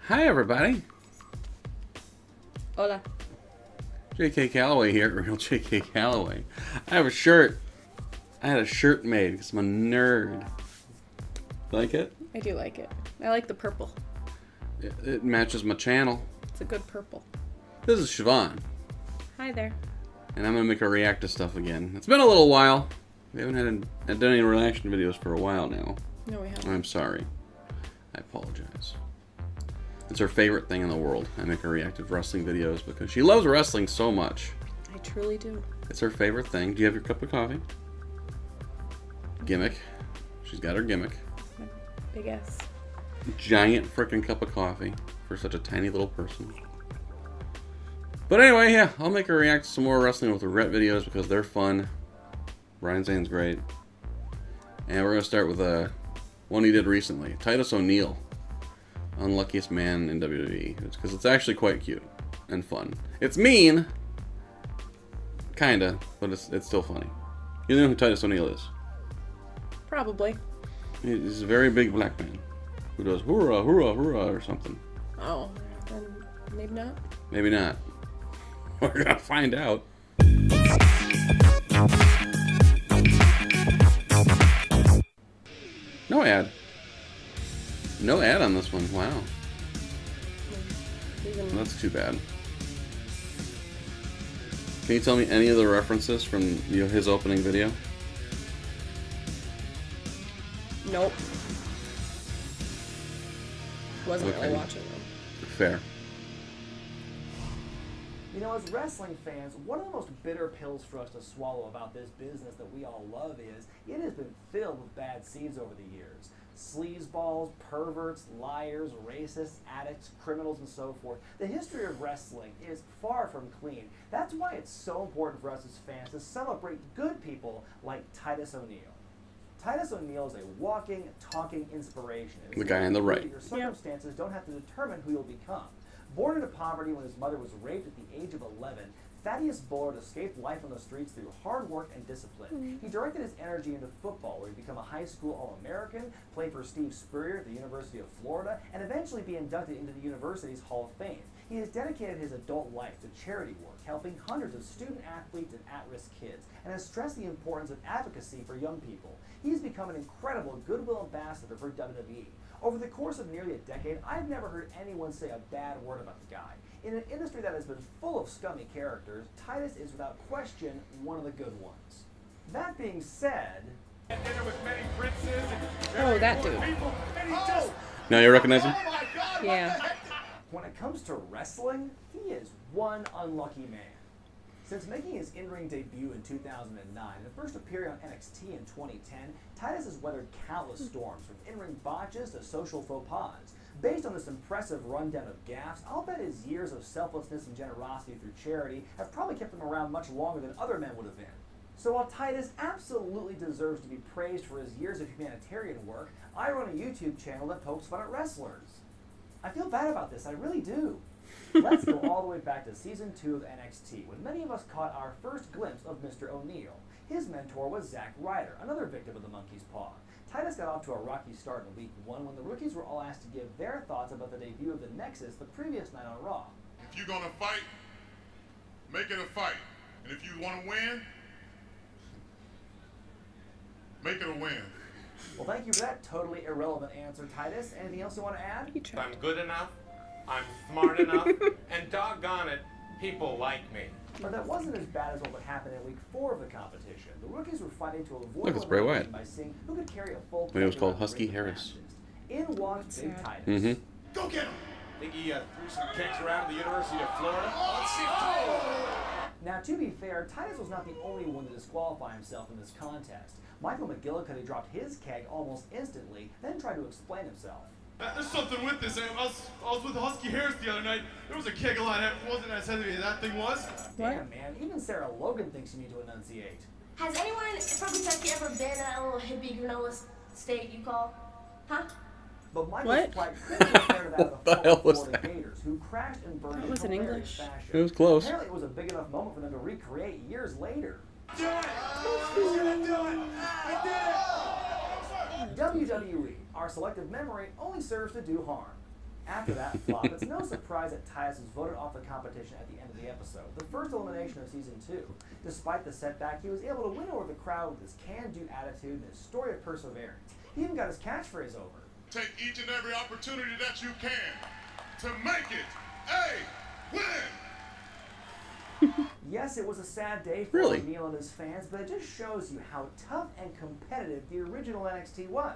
Hi, everybody. Hola. J.K. Calloway here, real J.K. Calloway. I have a shirt. I had a shirt made because I'm a nerd. Like it? I do like it. I like the purple. It matches my channel. It's a good purple. This is Siobhan, Hi there. and I'm going to make a react to stuff again. It's been a little while. We haven't done any reaction videos for a while now. No, we haven't. I'm sorry. I apologize. It's her favorite thing in the world. I make her react to wrestling videos because she loves wrestling so much. I truly do. It's her favorite thing. Do you have your cup of coffee? Gimmick. She's got her gimmick. My big ass. Giant frickin' cup of coffee for such a tiny little person. But anyway, yeah, I'll make her react to some more wrestling with Wregret videos because they're fun. Brian Zane's great. And we're going to start with one he did recently. Titus O'Neil. Unluckiest Man in WWE. Because it's actually quite cute and fun. It's mean. Kinda. But it's still funny. You know who Titus O'Neil is? Probably. He's a very big black man. Who does hoorah, hoorah, hoorah or something. Oh, then maybe not. Maybe not. We're going to find out. No ad. No ad on this one. Wow. Even That's too bad. Can you tell me any of the references from his opening video? Nope. Wasn't Okay. really watching them. Fair. You know, as wrestling fans, one of the most bitter pills for us to swallow about this business that we all love is it has been filled with bad seeds over the years. Sleazeballs, perverts, liars, racists, addicts, criminals, and so forth. The history of wrestling is far from clean. That's why it's so important for us as fans to celebrate good people like Titus O'Neil. Titus O'Neil is a walking, talking inspiration. The guy on the right. Your circumstances don't have to determine who you'll become. Born into poverty when his mother was raped at the age of 11, Thaddeus Bullard escaped life on the streets through hard work and discipline. He directed his energy into football, where he became a high school All-American, played for Steve Spurrier at the University of Florida, and eventually be inducted into the university's Hall of Fame. He has dedicated his adult life to charity work, helping hundreds of student athletes and at-risk kids, and has stressed the importance of advocacy for young people. He's become an incredible goodwill ambassador for WWE. Over the course of nearly a decade, I've never heard anyone say a bad word about the guy. In an industry that has been full of scummy characters, Titus is without question one of the good ones. That being said... Oh, that dude. Now you recognize him? Yeah. When it comes to wrestling, he is one unlucky man. Since making his in-ring debut in 2009 and first appearing on NXT in 2010, Titus has weathered countless storms, from in-ring botches to social faux pas. Based on this impressive rundown of gaffes, I'll bet his years of selflessness and generosity through charity have probably kept him around much longer than other men would have been. So while Titus absolutely deserves to be praised for his years of humanitarian work, I run a YouTube channel that pokes fun at wrestlers. I feel bad about this, I really do. Let's go all the way back to Season 2 of NXT, when many of us caught our first glimpse of Mr. O'Neil. His mentor was Zack Ryder, another victim of the monkey's paw. Titus got off to a rocky start in Week 1 when the rookies were all asked to give their thoughts about the debut of the Nexus the previous night on Raw. If you're gonna fight, make it a fight. And if you wanna win, make it a win. Well, thank you for that totally irrelevant answer, Titus. Anything else you want to add? He tried. I'm good enough, I'm smart enough, and doggone it, people like me. But that wasn't as bad as what would happen in Week 4 of the competition. The rookies were fighting to avoid Look, it's Bray Wyatt. by seeing who could carry a full Maybe it was plate called around Husky the ring Harris. fastest. In walked Big Sad. Titus. Mm-hmm. Go get him! Think he threw some kicks around the University of Florida? Let's see. Now, to be fair, Titus was not the only one to disqualify himself in this contest. Michael McGillicuddy dropped his keg almost instantly, then tried to explain himself. There's something with this. I was with Husky Harris the other night. There was a keg a lot. It wasn't as heavy as that thing was. Damn, man. Even Sarah Logan thinks you need to enunciate. Has anyone from Kentucky ever been in that little hippie granola state you call? Huh? But Michael's What? plight quickly compared to that of What the the hell was Florida that? Gators, who crashed and burned That in was in hilarious English. fashion. It was close. Apparently, it was a big enough moment for them to recreate years later. Do it! Do it! I did it! WWE, our selective memory, only serves to do harm. After that flop, it's no surprise that Titus was voted off the competition at the end of the episode, the first elimination of Season 2. Despite the setback, he was able to win over the crowd with his can-do attitude and his story of perseverance. He even got his catchphrase over. Take each and every opportunity that you can to make it a win. Yes, it was a sad day for Really? O'Neal and his fans, but it just shows you how tough and competitive the original NXT was.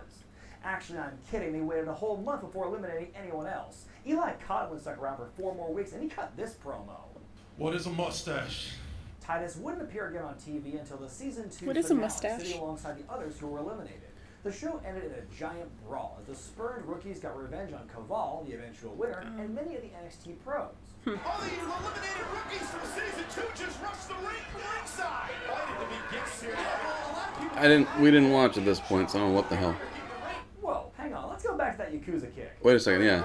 Actually, I'm kidding. They waited a whole month before eliminating anyone else. Eli Cottonwood stuck around for 4 more weeks, and he cut this promo. What is a mustache? Titus wouldn't appear again on TV until the Season 2 What is a finale, mustache? sitting alongside the others who were eliminated. The show ended in a giant brawl as the spurned rookies got revenge on Koval, the eventual winner, and many of the NXT pros. All these eliminated rookies from Season 2 just rushed the ring ringside. Why did the big gets here? We didn't watch at this point, so I don't know what the hell. Whoa, hang on. Let's go back to that Yakuza kick. Wait a second, yeah.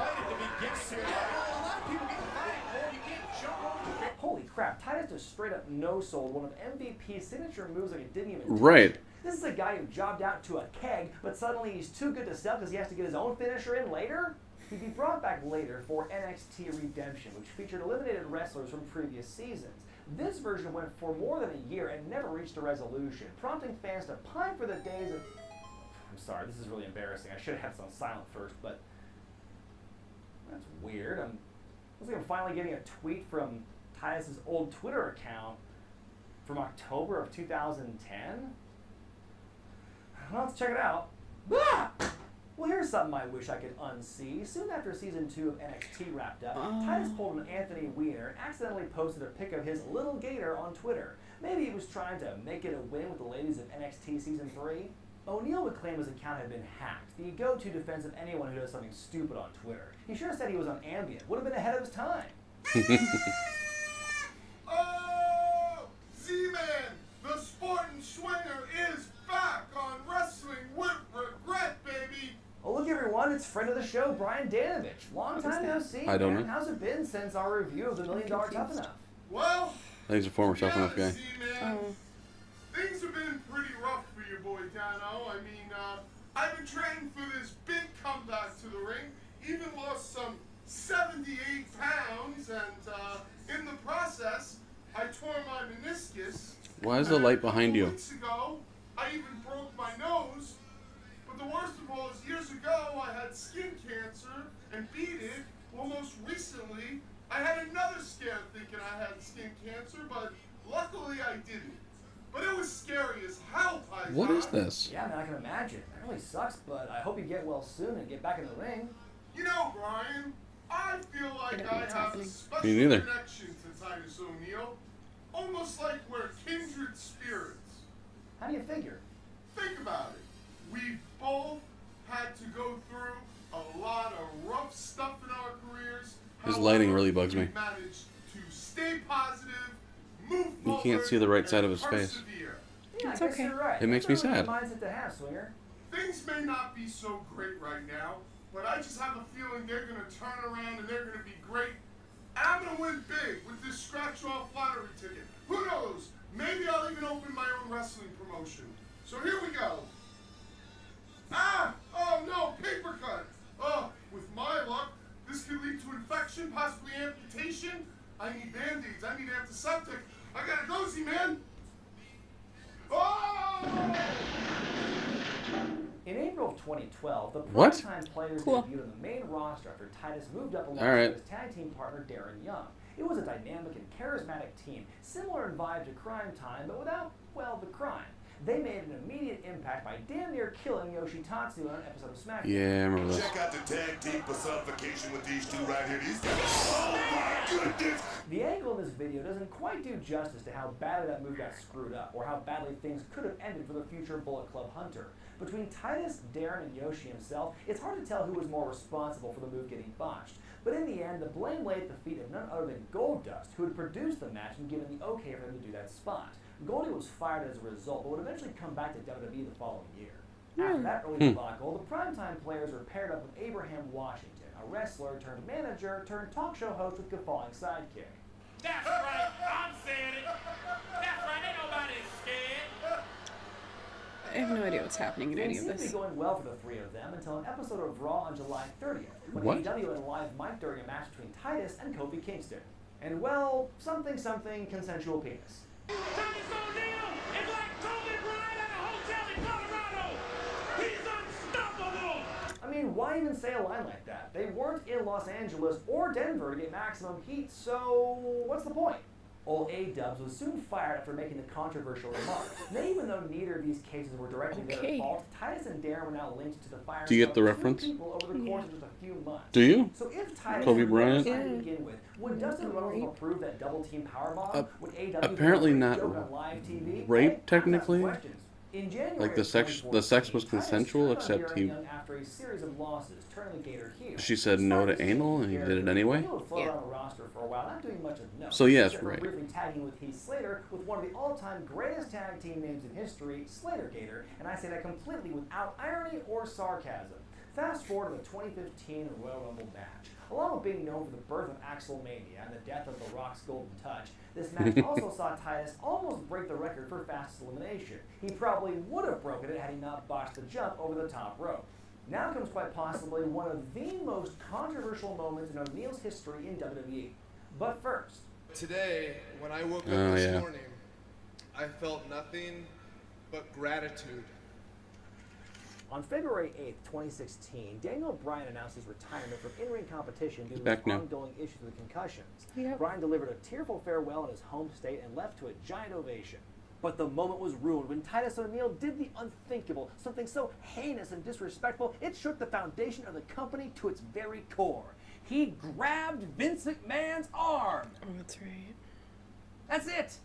Holy crap, Titus just straight up no-sold one of MVP's signature moves like it didn't even touch. Right. This is a guy who jobbed out to a keg, but suddenly he's too good to sell because he has to get his own finisher in later? He'd be brought back later for NXT Redemption, which featured eliminated wrestlers from previous seasons. This version went for more than a year and never reached a resolution, prompting fans to pine for the days of... I'm sorry, this is really embarrassing. I should have had this on silent first, but... That's weird. I was like I'm finally getting a tweet from Titus's old Twitter account from October of 2010. Well, let's check it out. Ah! Well, here's something I wish I could unsee. Soon after Season 2 of NXT wrapped up, Titus pulled an Anthony Weiner and accidentally posted a pic of his little gator on Twitter. Maybe he was trying to make it a win with the ladies of NXT Season 3? O'Neal would claim his account had been hacked, the go-to defense of anyone who does something stupid on Twitter. He sure said he was on Ambient. Would have been ahead of his time. Oh, Z-Man, the Spartan Swinger is back on Wrestling with Regret, baby. Oh, look everyone, it's friend of the show, Brian Danovich. Long time no see, I don't man. know. How's it been since our review of the $1 Million Tough Enough? Well, I think he's a former tough enough guy. Z-Man, things have been pretty rough for your boy Dano. I mean, I've been training for this big comeback to the ring. Even lost some 78 pounds, and in the process, I tore my meniscus. Why is the light behind you? Weeks ago, I even broke my nose. But the worst of all is years ago, I had skin cancer and beat it. Well, most recently, I had another scare thinking I had skin cancer, but luckily I didn't. But it was scary as hell, Python. What is this? Yeah, man, I can imagine. It really sucks, but I hope you get well soon and get back in the ring. You know, Brian, I feel like don't know I what's have happening. a special Me neither. connection to Titus O'Neal. Almost like we're kindred spirits. How do you figure? Think about it. We've both had to go through a lot of rough stuff in our careers. His lighting really bugs me. We've managed to stay positive, move You forward, can't see the right side of his and face. persevere. Yeah, It's I guess okay. you're right. It makes me That's a really sad. good mindset to have, Swinger. Things may not be so great right now, but I just have a feeling they're going to turn around and they're going to be great. And I'm going to win big with this scratch-off lottery ticket. Who knows? Maybe I'll even open my own wrestling promotion. So here we go. Ah! Oh no, paper cut. Oh, with my luck, this could lead to infection, possibly amputation. I need band-aids. I need antiseptic. I gotta go, Z-Man. Oh! In April of 2012, the What? primetime players Cool. debuted on the main roster after Titus moved up All alongside right. his tag team partner Darren Young. It was a dynamic and charismatic team, similar in vibe to Crime Time, but without, well, the crime. They made an immediate impact by damn near killing Yoshitatsu on an episode of SmackDown. Yeah, I remember this. Check out the tag team personification with these two right here. These guys. Oh my goodness! The angle in this video doesn't quite do justice to how badly that move got screwed up, or how badly things could have ended for the future Bullet Club Hunter. Between Titus, Darren, and Yoshi himself, it's hard to tell who was more responsible for the move getting botched. But in the end, the blame lay at the feet of none other than Goldust, who had produced the match and given the okay for them to do that spot. Goldie was fired as a result, but would eventually come back to WWE the following year. After that early debacle, the primetime players were paired up with Abraham Washington, a wrestler turned manager turned talk show host with guffawing sidekick. That's right, I'm saying it. That's right, ain't nobody scared. I have no idea what's happening in any Things of seemed to be this. going well for the three of them until an episode of Raw on July 30th, when What? AEW had a live mic during a match between Titus and Kofi Kingston. And well, something consensual penis. Titus O'Neil is like Kobe Bryant at a hotel in Colorado. He's unstoppable. I mean, why even say a line like that? They weren't in Los Angeles or Denver to get maximum heat, so what's the point? Old A-Dubs was soon fired after making the controversial remark. Now, even though neither of these cases were directly their fault, Titus and Darren were now linked to the firing Do you get of the two reference? people over the course of just a few months. Do you? So if Titus Kobe was Bryant? signed to begin with, would Dustin Runnels have approved that double team powerbomb? Would AEW apparently have a not joke on live TV? rape, Hey, technically. I've got questions. In January Like the of sex was 2014, consensual, Titus turned except on he. Darren Young after a series of losses, turning the Gator heel. She said no to anal, and he did it anyway. He would float Yeah. around the roster for a while, not doing much of note. So yes, except for right. briefly tagging with Heath Slater with one of the all-time greatest tag team names in history, Slater Gator, and I say that completely without irony or sarcasm. Fast forward to the 2015 Royal Rumble match. Along with being known for the birth of Axelmania and the death of The Rock's Golden Touch, this match also saw Titus almost break the record for fastest elimination. He probably would have broken it had he not botched the jump over the top rope. Now comes quite possibly one of the most controversial moments in O'Neil's history in WWE. But first, Today, when I woke up Oh, this yeah. morning, I felt nothing but gratitude. on February 8th, 2016, Daniel Bryan announced his retirement from in-ring competition due to Back his now. ongoing issues with concussions. Yep. Bryan delivered a tearful farewell in his home state and left to a giant ovation. But the moment was ruined when Titus O'Neil did the unthinkable, something so heinous and disrespectful, it shook the foundation of the company to its very core. He grabbed Vince McMahon's arm. Oh, that's right. That's it!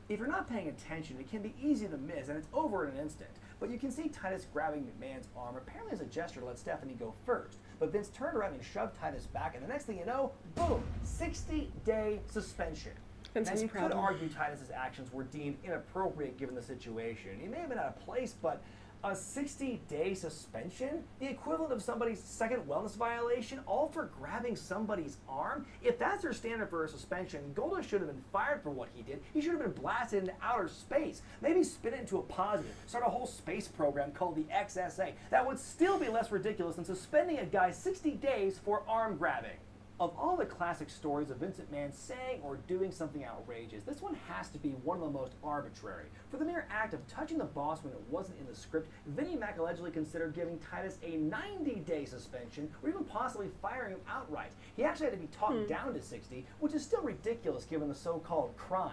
If you're not paying attention, it can be easy to miss, and it's over in an instant. But you can see Titus grabbing McMahon's arm, apparently as a gesture to let Stephanie go first. But Vince turned around and shoved Titus back, and the next thing you know, boom, 60-day suspension. Vince Now, has you a could problem. argue Titus's actions were deemed inappropriate given the situation. He may have been out of place, but a 60-day suspension? The equivalent of somebody's second wellness violation, all for grabbing somebody's arm? If that's their standard for a suspension, Golda should have been fired for what he did. He should have been blasted into outer space. Maybe spin it into a positive. Start a whole space program called the XSA. That would still be less ridiculous than suspending a guy 60 days for arm grabbing. Of all the classic stories of Vince McMahon saying or doing something outrageous, this one has to be one of the most arbitrary. For the mere act of touching the boss when it wasn't in the script, Vinnie Mac allegedly considered giving Titus a 90-day suspension or even possibly firing him outright. He actually had to be talked down to 60, which is still ridiculous given the so-called crime.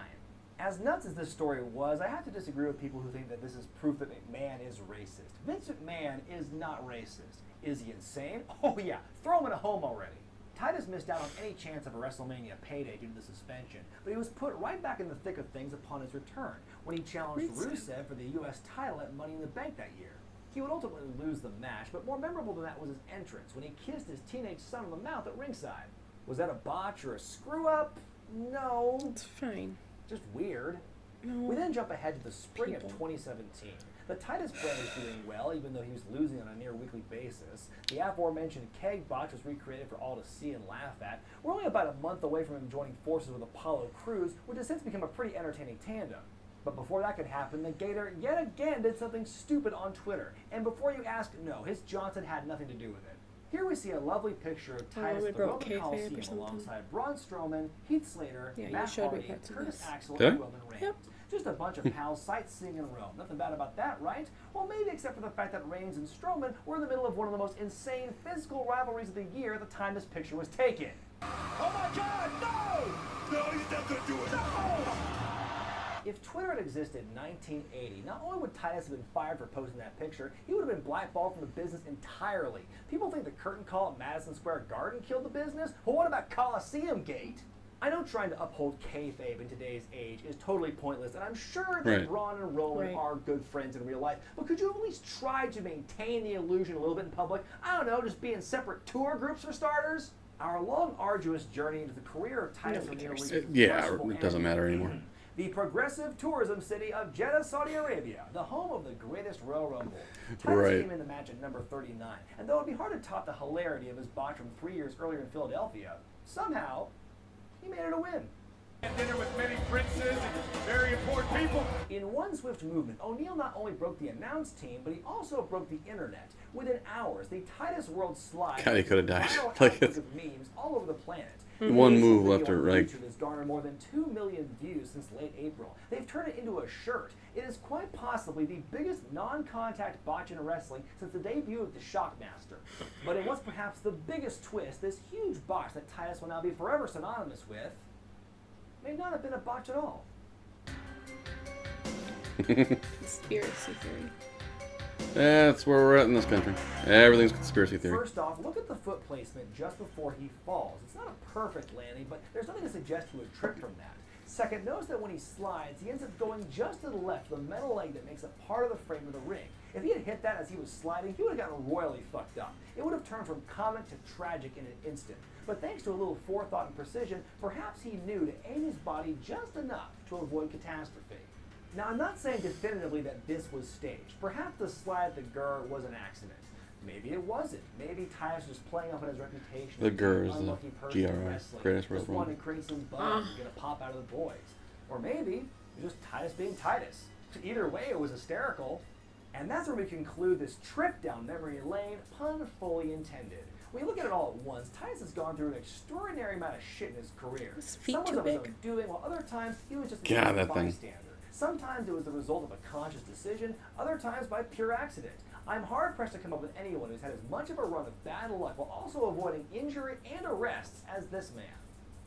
As nuts as this story was, I have to disagree with people who think that this is proof that McMahon is racist. Vince McMahon is not racist. Is he insane? Oh yeah, throw him in a home already. Titus missed out on any chance of a WrestleMania payday due to the suspension, but he was put right back in the thick of things upon his return, when he challenged Rusev for the U.S. title at Money in the Bank that year. He would ultimately lose the match, but more memorable than that was his entrance, when he kissed his teenage son on the mouth at ringside. Was that a botch or a screw-up? No. It's fine. Just weird. No. We then jump ahead to the spring of People. 2017. The Titus brand is doing well, even though he was losing on a near weekly basis. The aforementioned keg botch was recreated for all to see and laugh at. We're only about a month away from him joining forces with Apollo Crews, which has since become a pretty entertaining tandem. But before that could happen, the Gator yet again did something stupid on Twitter. And before you ask, no, his Johnson had nothing to do with it. Here we see a lovely picture of Titus they at the broke Roman kayfabe or Coliseum something. alongside Braun Strowman, Heath Slater, Yeah, you Matt showed me Hardy, parts of Curtis this. Axel, Did I? and Roman Reigns. Yep. Just a bunch of pals sightseeing in Rome. Nothing bad about that, right? Well, maybe except for the fact that Reigns and Strowman were in the middle of one of the most insane physical rivalries of the year at the time this picture was taken. Oh my God, no! No, he's not gonna do it. No! If Twitter had existed in 1980, not only would Titus have been fired for posting that picture, he would have been blackballed from the business entirely. People think the curtain call at Madison Square Garden killed the business? Well, what about Coliseum Gate? I know trying to uphold kayfabe in today's age is totally pointless, and I'm sure that Right. Braun and Roman Right. are good friends in real life, but could you at least try to maintain the illusion a little bit in public? I don't know, just be in separate tour groups for starters? Our long, arduous journey into the career of Titus Nobody O'Neil cares. reaches its Yeah, merciful it doesn't end. matter anymore. The progressive tourism city of Jeddah, Saudi Arabia, the home of the greatest Royal Rumble. Titus Right. came in the match at number 39, and though it'd be hard to top the hilarity of his botch from 3 years earlier in Philadelphia, somehow he made it a win. Dinner with many princes and very important people. In one swift movement, O'Neal not only broke the announce team, but he also broke the internet. Within hours, the Titus World Slide God, he could have died. viral Like output of memes all over the planet. One The move video left or on right. YouTube has garnered more than 2 million views since late April. They've turned it into a shirt. It is quite possibly the biggest non-contact botch in wrestling since the debut of the Shockmaster. But in what's perhaps the biggest twist, this huge botch that Titus will now be forever synonymous with may not have been a botch at all. Conspiracy theory. That's where we're at in this country. Everything's conspiracy theory. First off, look at the foot placement just before he falls. It's not a perfect landing, but there's nothing to suggest he would trip from that. Second, notice that when he slides, he ends up going just to the left, the metal leg that makes it part of the frame of the ring. If he had hit that as he was sliding, he would have gotten royally fucked up. It would have turned from comic to tragic in an instant. But thanks to a little forethought and precision, perhaps he knew to aim his body just enough to avoid catastrophe. Now, I'm not saying definitively that this was staged. Perhaps the slide at the Gur was an accident. Maybe it wasn't. Maybe Titus was playing up on his reputation. The Gur is as an the unlucky person in GRI, wrestling. greatest Just wrestler. wanted to create some buzz and get a pop out of the boys. Or maybe it was just Titus being Titus. Either way, it was hysterical. And that's where we conclude this trip down memory lane, pun fully intended. When you look at it all at once, Titus has gone through an extraordinary amount of shit in his career. His feet Some was too of his big. own doing, while other times he was just God, a that thing. bystander. Sometimes it was the result of a conscious decision, other times by pure accident. I'm hard-pressed to come up with anyone who's had as much of a run of bad luck while also avoiding injury and arrests as this man.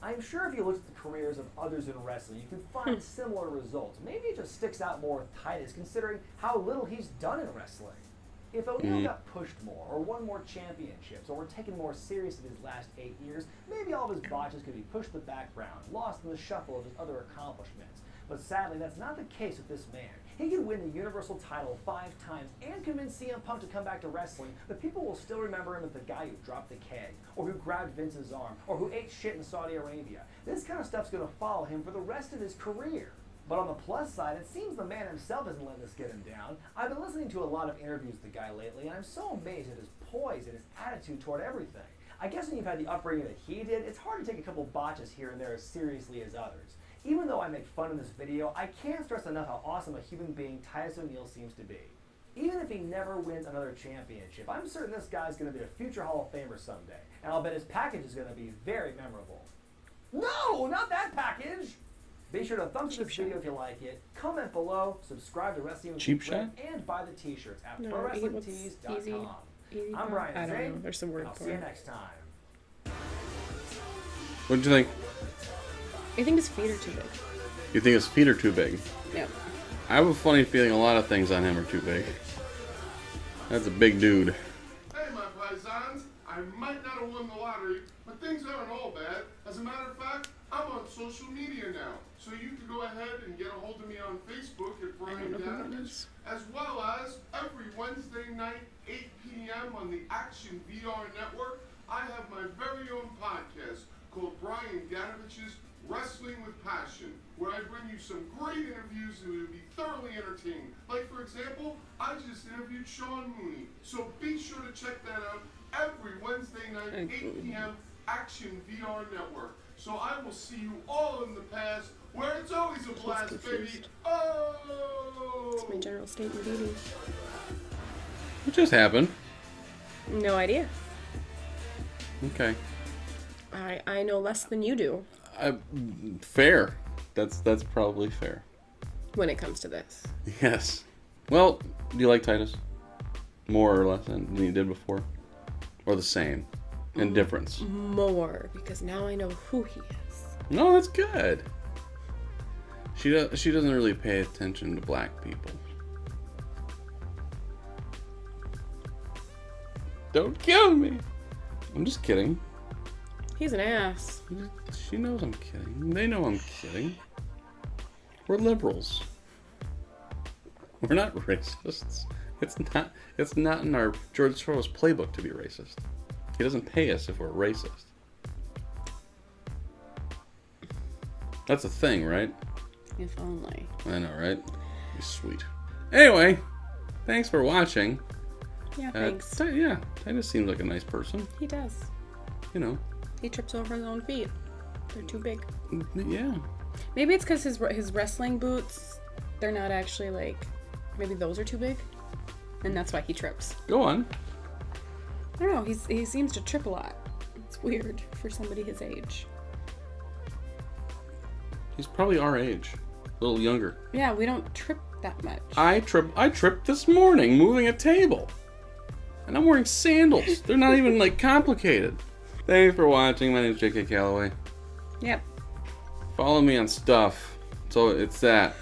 I'm sure if you looked at the careers of others in wrestling, you could find similar results. Maybe it just sticks out more with Titus, considering how little he's done in wrestling. If O'Neal got pushed more, or won more championships, or were taken more seriously his last 8 years, maybe all of his botches could be pushed to the background, lost in the shuffle of his other accomplishments. But sadly, that's not the case with this man. He could win the Universal title 5 times and convince CM Punk to come back to wrestling, but people will still remember him as the guy who dropped the keg, or who grabbed Vince's arm, or who ate shit in Saudi Arabia. This kind of stuff's going to follow him for the rest of his career. But on the plus side, it seems the man himself isn't letting this get him down. I've been listening to a lot of interviews with the guy lately, and I'm so amazed at his poise and his attitude toward everything. I guess when you've had the upbringing that he did, it's hard to take a couple botches here and there as seriously as others. Even though I make fun in this video, I can't stress enough how awesome a human being Titus O'Neal seems to be. Even if he never wins another championship, I'm certain this guy's going to be a future Hall of Famer someday, and I'll bet his package is going to be very memorable. No, not that package! Be sure to thumbs up this video if you like it, comment below, subscribe to Wrestling with Cheap Wregret, shot? and buy the t-shirts at No, ProWrestlingTees.com. easy I'm Brian I don't Zane. know. There's some word I'll for see you it. next time. What did you think? I think his feet are too big. You think his feet are too big? Yep. I have a funny feeling a lot of things on him are too big. That's a big dude. Hey, my paisans, I might not have won the lottery, but things aren't all bad. As a matter of fact, I'm on social media now. So you can go ahead and get a hold of me on Facebook at I Brian don't know who that Danovich, is. as well as every Wednesday night, 8 p.m. on the Action VR Network, I have my very own podcast called Brian Danovich's Wrestling with Passion, where I bring you some great interviews that will be thoroughly entertaining. Like, for example, I just interviewed Sean Mooney. So be sure to check that out every Wednesday night, 8 p.m. Action VR Network. So I will see you all in the past, where it's always a blast, baby. confused. Oh! It's my general state and beauty. What just happened? No idea. Okay. I know less than you do Fair. That's probably fair. when it comes to this. Yes. Well, do you like Titus? More or less than you did before? Or the same? Indifference? More, because now I know who he is. No, that's good. She doesn't really pay attention to black people. Don't kill me. I'm just kidding. He's an ass. She knows I'm kidding. They know I'm kidding. We're liberals. We're not racists. It's not in our George Soros playbook to be racist. He doesn't pay us if we're racist. That's a thing, right? If only. I know, right? Be sweet. Anyway, thanks for watching. Yeah, thanks. Titus seems like a nice person. He does. You know. He trips over his own feet. They're too big. Yeah. Maybe it's because his wrestling boots, they're not actually like, maybe those are too big, and that's why he trips. Go on. I don't know. He seems to trip a lot. It's weird for somebody his age. He's probably our age, a little younger. Yeah, we don't trip that much. I tripped this morning moving a table, and I'm wearing sandals. They're not even like complicated. Thanks for watching. My name is J.K. Calloway. Yep. Follow me on stuff. So it's that.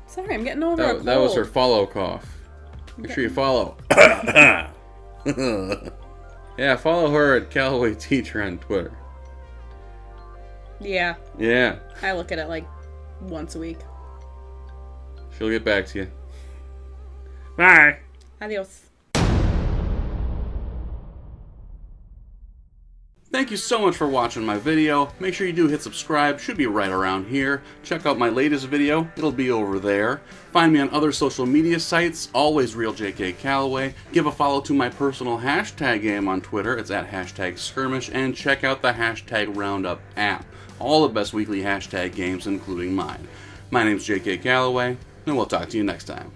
Sorry, I'm getting over a cold. That was her follow cough. Make sure you follow. Yeah, follow her at Calloway Teacher on Twitter. Yeah. Yeah. I look at it like once a week. She'll get back to you. Bye. Adios. Thank you so much for watching my video. Make sure you do hit subscribe. Should be right around here. Check out my latest video. It'll be over there. Find me on other social media sites. Always Real JK Calloway. Give a follow to my personal hashtag game on Twitter. It's at #skirmish. And check out the #Roundup app. All the best weekly hashtag games, including mine. My name's JK Calloway, and we'll talk to you next time.